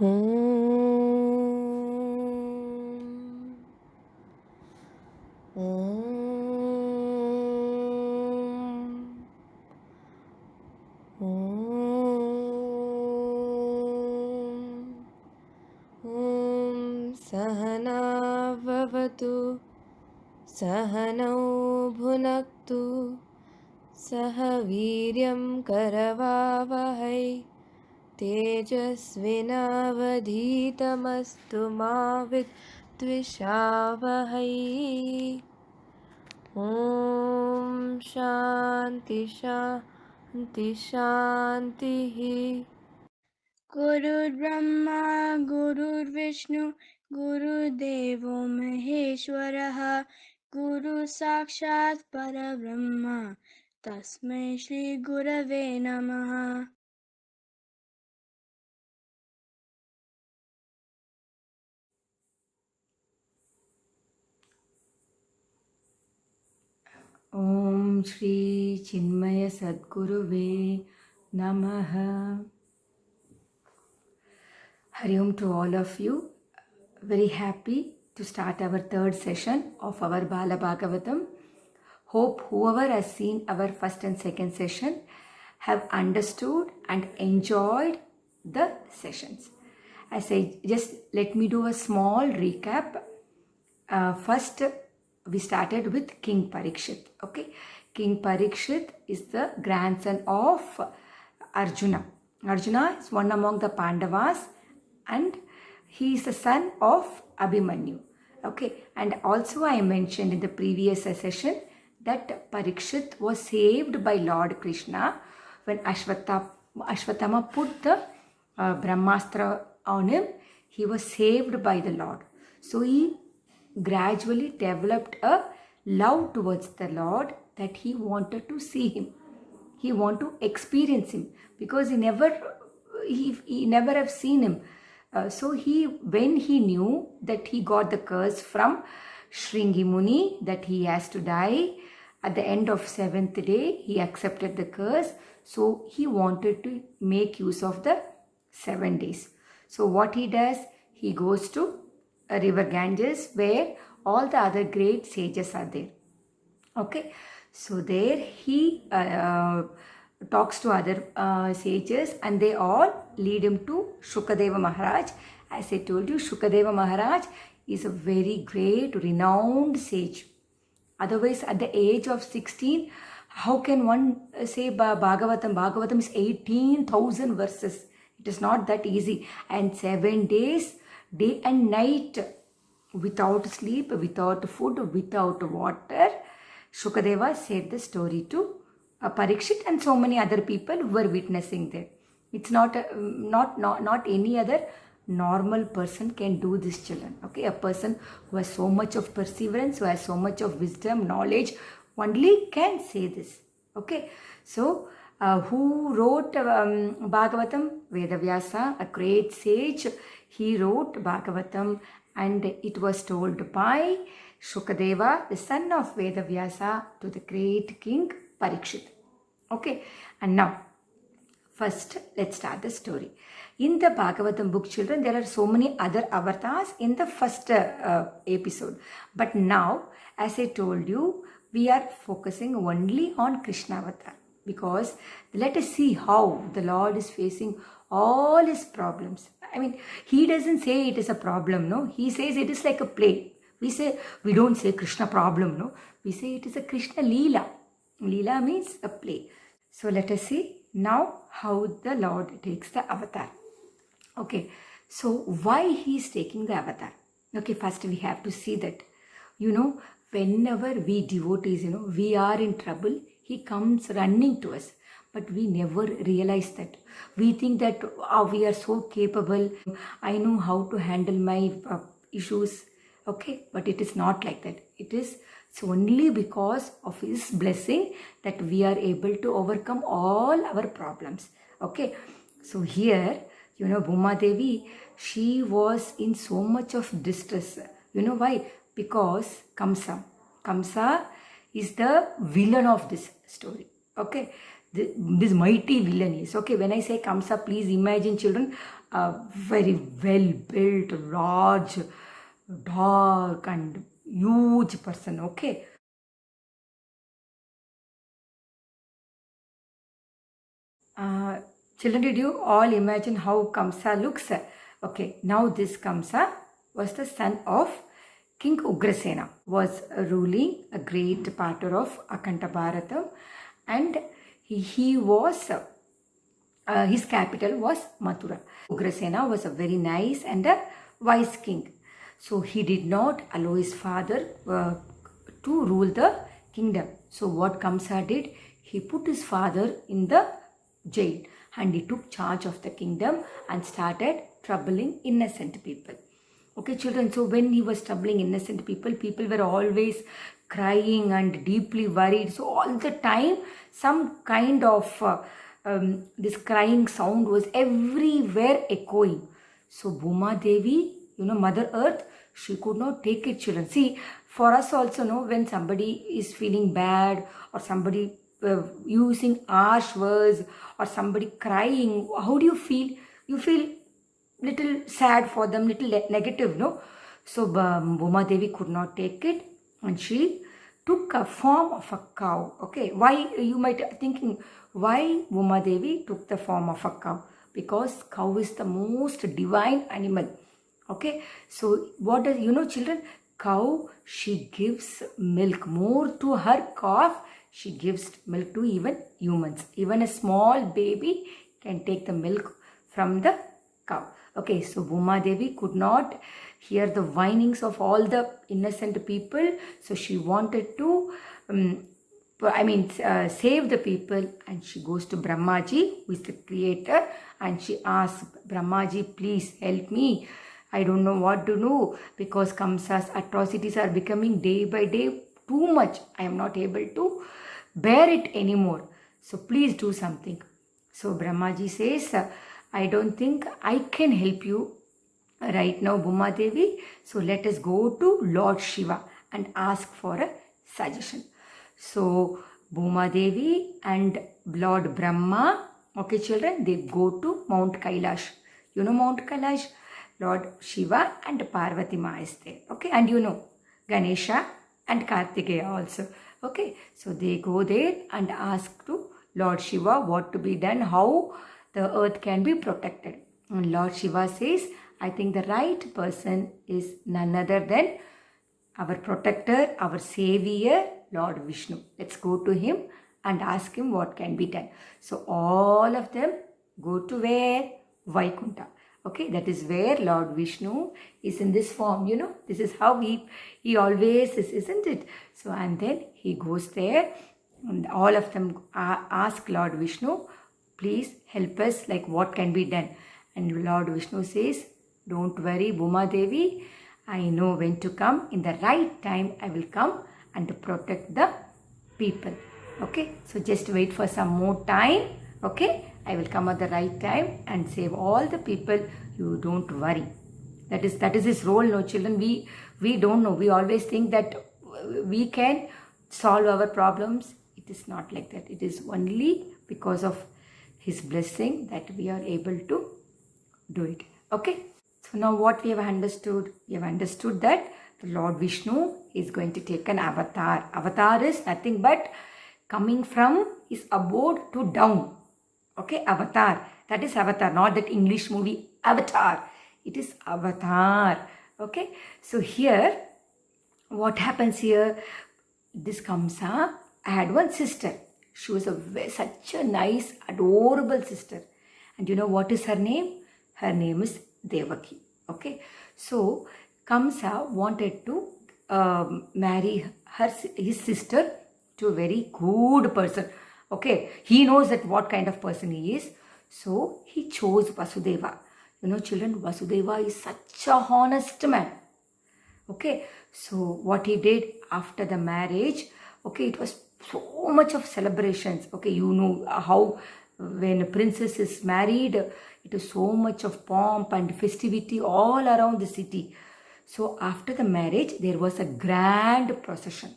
Sahana vavatu Sahanau bhunaktu Sahaviryam karavavahai Tejasvinavadhitamastu ma vidvishavahai. Om Shanti Shanti Shanti. Guru Brahma, Guru Vishnu, Guru Devo Maheshwaraha, Guru Sakshat Parabrahma, Tasmai Shri Gurave Namaha. Om Shri Chinmaya Sadguruve Namaha. Hari Om to all of you. Very happy to start our third session of our Bala Bagavatham. Hope whoever has seen our first and second session have understood and enjoyed the sessions. As I just let me do a small recap. First, we started with King Parikshit. Okay, King Parikshit is the grandson of Arjuna. Arjuna is one among the Pandavas, and he is the son of Abhimanyu. Okay, and also I mentioned in the previous session that Parikshit was saved by Lord Krishna when Ashwatthama put the Brahmastra on him. He was saved by the Lord. So he gradually developed a love towards the Lord, that he wanted to see him. He wanted to experience him, because he never have seen him. So when he knew that he got the curse from Shringi Muni that he has to die at the end of 7th day, he accepted the curse. So he wanted to make use of the 7 days. So what he does, he goes to a river Ganges where all the other great sages are there. Okay, so there he talks to other sages, and they all lead him to Shukadeva Maharaj. As I told you, Shukadeva Maharaj is a very great, renowned sage. Otherwise, at the age of 16, how can one say Bagavatham? Bagavatham is 18,000 verses. It is not that easy. And 7 days, day and night, without sleep, without food, without water, Shukadeva said the story to Parikshit and so many other people who were witnessing there. It's not any other normal person can do this, children. Okay, a person who has so much of perseverance, who has so much of wisdom, knowledge, only can say this. Okay, so who wrote Bhagavatam? Vedavyasa, a great sage. He wrote Bhagavatam, and it was told by Shukadeva, the son of Vedavyasa, to the great king Parikshit. Okay, and now first let's start the story. In the Bhagavatam book, children, there are so many other avatars in the first episode. But now, as I told you, we are focusing only on Krishna avatar, because let us see how the Lord is facing all his problems. I mean, he doesn't say it is a problem, no. He says it is like a play. We don't say Krishna problem, no. We say it is a Krishna leela. Leela means a play. So let us see now how the Lord takes the avatar. Okay, so why he is taking the avatar? Okay, first we have to see that, whenever we devotees, we are in trouble, he comes running to us. But we never realize that. We think that we are so capable. I know how to handle my issues. Okay, but it is not like that. It's only because of his blessing that we are able to overcome all our problems. Okay, so here, Bhuma Devi, she was in so much of distress. You know why? Because Kamsa is the villain of this story. Okay, this mighty villain is. Okay, when I say Kamsa, please imagine, children, a very well built, large, dark, and huge person. Okay. Uh, Children, did you all imagine how Kamsa looks? Okay, now this Kamsa was the son of King Ugrasena, was ruling a great part of Akhanda Bharatam, and he was his capital was Mathura. Ugrasena was a very nice and a wise king. So he did not allow his father to rule the kingdom. So what Kamsa did, he put his father in the jail and he took charge of the kingdom and started troubling innocent people. Okay, children, so when he was troubling innocent people, people were always crying and deeply worried. So all the time, some kind of this crying sound was everywhere echoing. So Bhuma Devi, Mother Earth, she could not take it, children. See, for us also, when somebody is feeling bad or somebody using harsh words or somebody crying, how do you feel? You feel little sad for them, little negative, no? So Bhuma Devi could not take it and she took a form of a cow. Okay, why, you might be thinking, why Bhuma Devi took the form of a cow? Because cow is the most divine animal. Okay, so what does, children, cow, she gives milk more to her calf. She gives milk to even humans. Even a small baby can take the milk from the cow. Okay, so Bhuma Devi could not hear the whinings of all the innocent people. So she wanted to, save the people, and she goes to Brahmaji, who is the creator, and she asks, Brahmaji, please help me. I don't know what to do because Kamsa's atrocities are becoming day by day too much. I am not able to bear it anymore. So please do something. So Brahmaji says, I don't think I can help you right now, Bhuma Devi. So let us go to Lord Shiva and ask for a suggestion. So Bhuma Devi and Lord Brahma, okay children, they go to Mount Kailash. You know Mount Kailash? Lord Shiva and Parvati Ma is there. Okay, and Ganesha and Kartikeya also. Okay, so they go there and ask to Lord Shiva what to be done, how the earth can be protected. And Lord Shiva says, I think the right person is none other than our protector, our savior, Lord Vishnu. Let's go to him and ask him what can be done. So all of them go to where? Vaikunta. Okay, that is where Lord Vishnu is in this form, This is how he always is, isn't it? So, and then he goes there and all of them ask Lord Vishnu, please help us, like what can be done. And Lord Vishnu says, don't worry, Bhuma Devi, I know when to come. In the right time, I will come and protect the people. Okay, so just wait for some more time. Okay, I will come at the right time and save all the people. You don't worry. That is his role, no children. We don't know. We always think that we can solve our problems. It is not like that. It is only because of his blessing that we are able to do it. Okay. So now what we have understood? We have understood that the Lord Vishnu is going to take an avatar. Avatar is nothing but coming from his abode to down. Okay, avatar. That is avatar, not that English movie Avatar. It is avatar. Okay, so here, what happens here? This Kamsa had one sister. She was such a nice, adorable sister. And you know what is her name? Her name is Devaki. Okay, so Kamsa wanted to marry his sister to a very good person. Okay, he knows that what kind of person he is. So he chose Vasudeva. Children, Vasudeva is such a honest man. Okay, so what he did after the marriage, okay, it was so much of celebrations. Okay, how when a princess is married, it is so much of pomp and festivity all around the city. So after the marriage, there was a grand procession.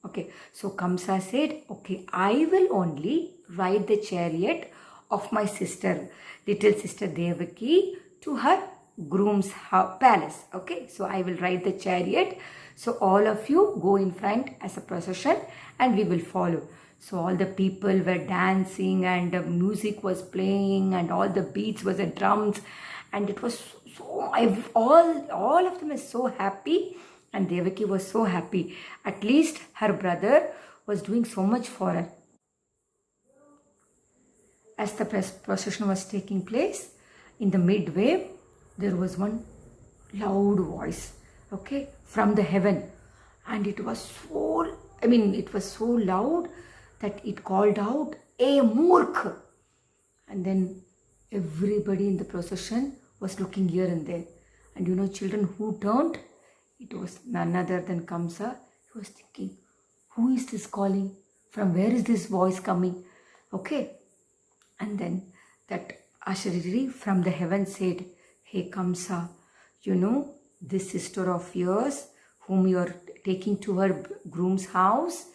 Okay, so Kamsa said, okay, I will only ride the chariot of my sister, little sister Devaki, to her groom's palace. Okay, so I will ride the chariot. So all of you go in front as a procession and we will follow. So all the people were dancing and the music was playing and all the beats was the drums, and it was so, all of them is so happy, and Devaki was so happy. At least her brother was doing so much for her. As the procession was taking place, in the midway, there was one loud voice, okay, from the heaven. And it was so, it was so loud that it called out, "A Murkh!" And then everybody in the procession was looking here and there. And children who turned, it was none other than Kamsa. He was thinking, who is this calling? From where is this voice coming? Okay. And then that Ashariri from the heaven said, "Hey Kamsa, this sister of yours whom you are taking to her groom's house,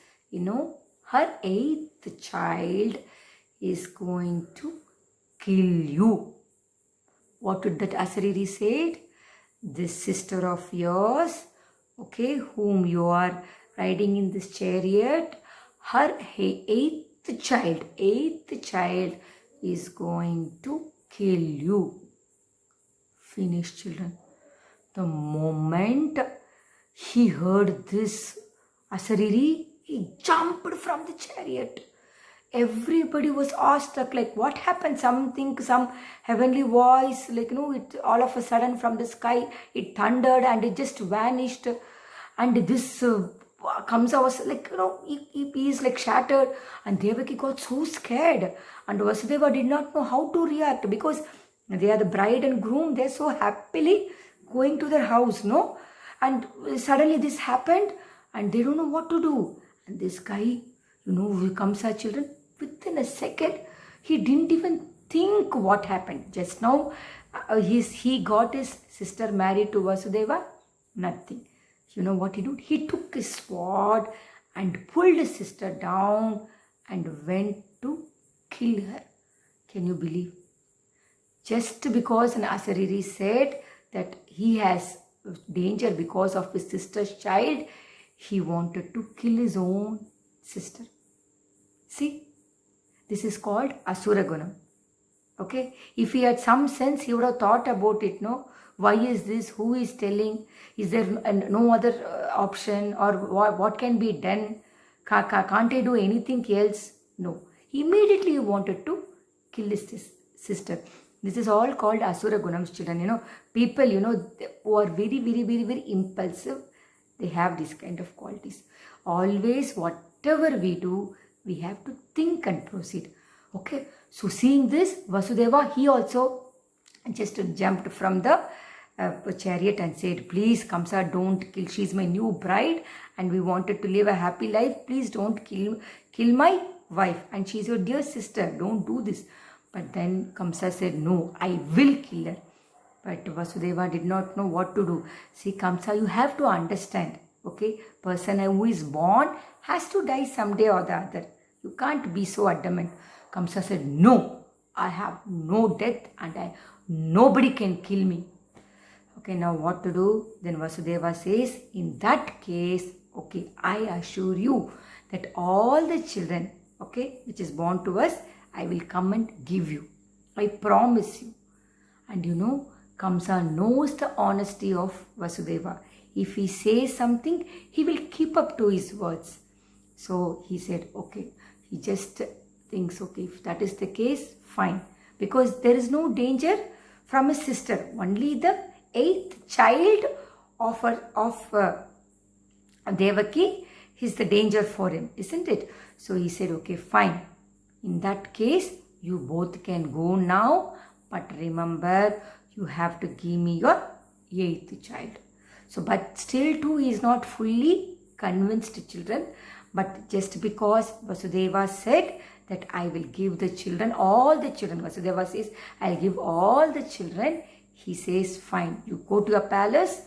her 8th child is going to kill you." What did that Ashariri said? This sister of yours, okay, whom you are riding in this chariot, her 8th child is going to kill you. Finish, children. The moment he heard this, Ashariri, he jumped from the chariot. Everybody was awestruck, like, what happened? Some heavenly voice, like, it all of a sudden from the sky, it thundered and it just vanished. And this Kamsa was like, he is like shattered. And Devaki got so scared. And Vasudeva did not know how to react, because they are the bride and groom. They're so happily going to their house, no? And suddenly this happened and they don't know what to do. And this guy, Kamsa, children, within a second, he didn't even think what happened. Just now, he got his sister married to Vasudeva. Nothing. You know what he did? He took his sword and pulled his sister down and went to kill her. Can you believe? Just because an Ashariri said that he has danger because of his sister's child, he wanted to kill his own sister. See, this is called Asura Gunam. Okay, if he had some sense, he would have thought about it, no? Why is this? Who is telling? Is there no other option? Or what can be done? Can't I do anything else? No. Immediately he wanted to kill his sister. This is all called Asura Gunams, children. People, who are very, very, very, very impulsive, they have this kind of qualities. Always, whatever we do, we have to think and proceed. Okay. So seeing this, Vasudeva, he also just jumped from the chariot and said, "Please, Kamsa, don't kill. She's my new bride and we wanted to live a happy life. Please don't kill my wife. And she's your dear sister. Don't do this." But then Kamsa said, "No, I will kill her." But Vasudeva did not know what to do. See, Kamsa, you have to understand. Okay, person who is born has to die someday or the other. You can't be so adamant. Kamsa said, "No, I have no death and nobody can kill me." Okay, now what to do? Then Vasudeva says, "In that case, okay, I assure you that all the children, okay, which is born to us, I will come and give you. I promise you." And Kamsa knows the honesty of Vasudeva. If he says something, he will keep up to his words. So he said, okay, he just thinks, okay, if that is the case, fine. Because there is no danger from his sister. Only the 8th child of Devaki is the danger for him, isn't it? So he said, okay, fine. In that case, you both can go now. But remember, you have to give me your 8th child. So, but still too, he is not fully convinced, children. But just because Vasudeva said that I will give the children, all the children, Vasudeva says, I'll give all the children. He says, fine, you go to your palace.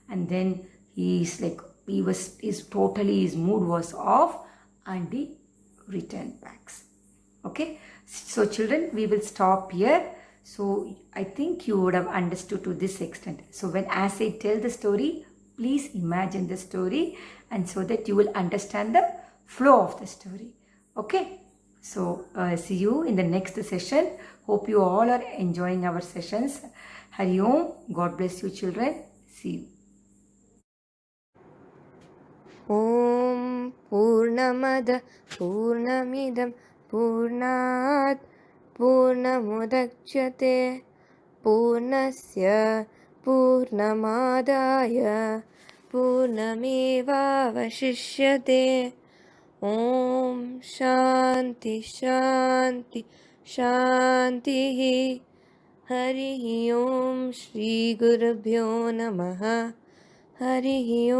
And then he is like, his mood was off, and he returned back. Okay, so children, we will stop here. So I think you would have understood to this extent. So when as I tell the story, please imagine the story, and so that you will understand the flow of the story. Okay, so see you in the next session. Hope you all are enjoying our sessions. Hari Om. God bless you, children. See you. ॐ पूर्णमद पूर्णमिदं पूर्णात् पूर्णमुदच्यते पूर्णस्य पूर्णमादाय पूर्णमेवावशिष्यते ॐ शान्ति शान्ति शान्तिः हरिः ॐ श्रीगुरुभ्यो नमः हरिः ॐ